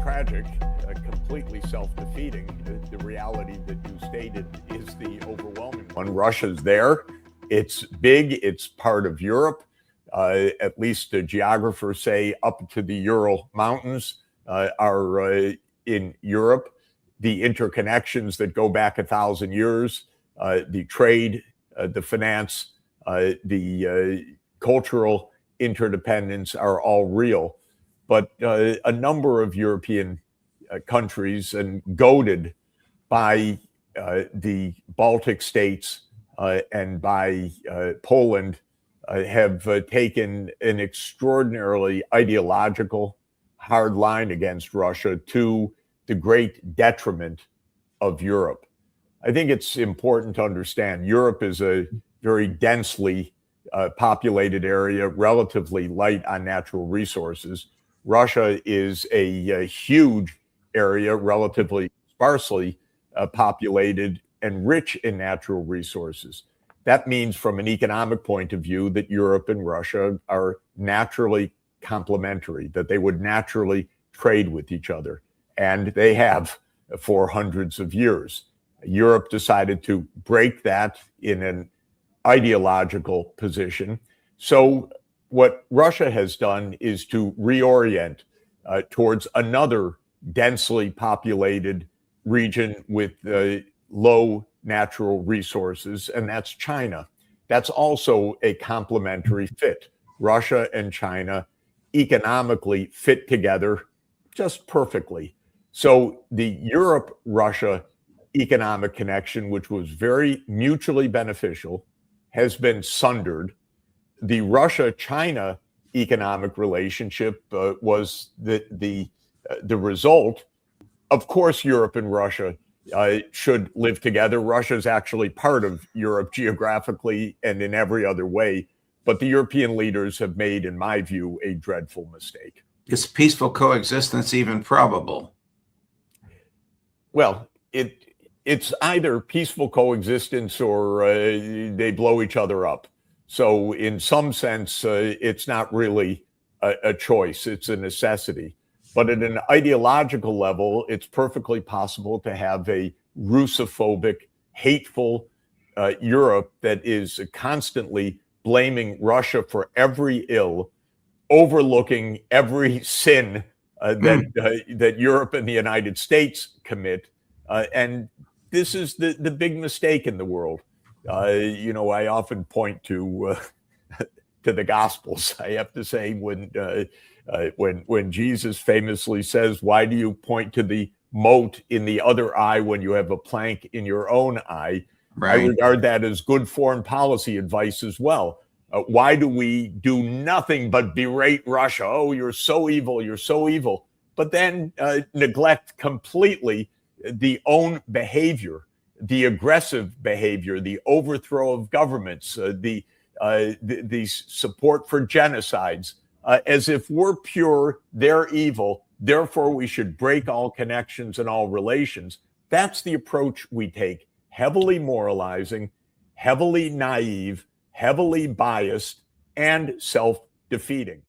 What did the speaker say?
tragic, completely self-defeating. The reality that you stated is the overwhelming one. Russia's there. It's big. It's part of Europe. At least the geographers say up to the Ural Mountains are in Europe. The interconnections that go back 1,000 years, the trade, the finance, the cultural interdependence are all real. But a number of European countries, and goaded by the Baltic states and by Poland, have taken an extraordinarily ideological hard line against Russia to the great detriment of Europe. I think it's important to understand Europe is a very densely populated area, relatively light on natural resources. Russia is a huge area, relatively sparsely populated and rich in natural resources. That means, from an economic point of view, that Europe and Russia are naturally complementary, that they would naturally trade with each other. And they have for hundreds of years. Europe decided to break that in an ideological position. So what Russia has done is to reorient towards another densely populated region with low natural resources, and that's China. That's also a complementary fit. Russia and China economically fit together just perfectly. So the Europe-Russia economic connection, which was very mutually beneficial, has been sundered. The Russia-China economic relationship was the result. Of course, Europe and Russia should live together. Russia is actually part of Europe geographically and in every other way. But the European leaders have made, in my view, a dreadful mistake. Is peaceful coexistence even probable? Well, it's either peaceful coexistence or they blow each other up. So in some sense, it's not really a choice. It's a necessity. But at an ideological level, it's perfectly possible to have a Russophobic, hateful Europe that is constantly blaming Russia for every ill, overlooking every sin that Europe and the United States commit. And this is the big mistake in the world. I often point to the Gospels. I have to say, when Jesus famously says, "Why do you point to the mote in the other eye when you have a plank in your own eye?" Right. I regard that as good foreign policy advice as well. Why do we do nothing but berate Russia? Oh, you're so evil, you're so evil. But then neglect completely the own behavior, the aggressive behavior, the overthrow of governments, the support for genocides, as if we're pure, they're evil, therefore we should break all connections and all relations. That's the approach we take, heavily moralizing, heavily naive, heavily biased, and self-defeating.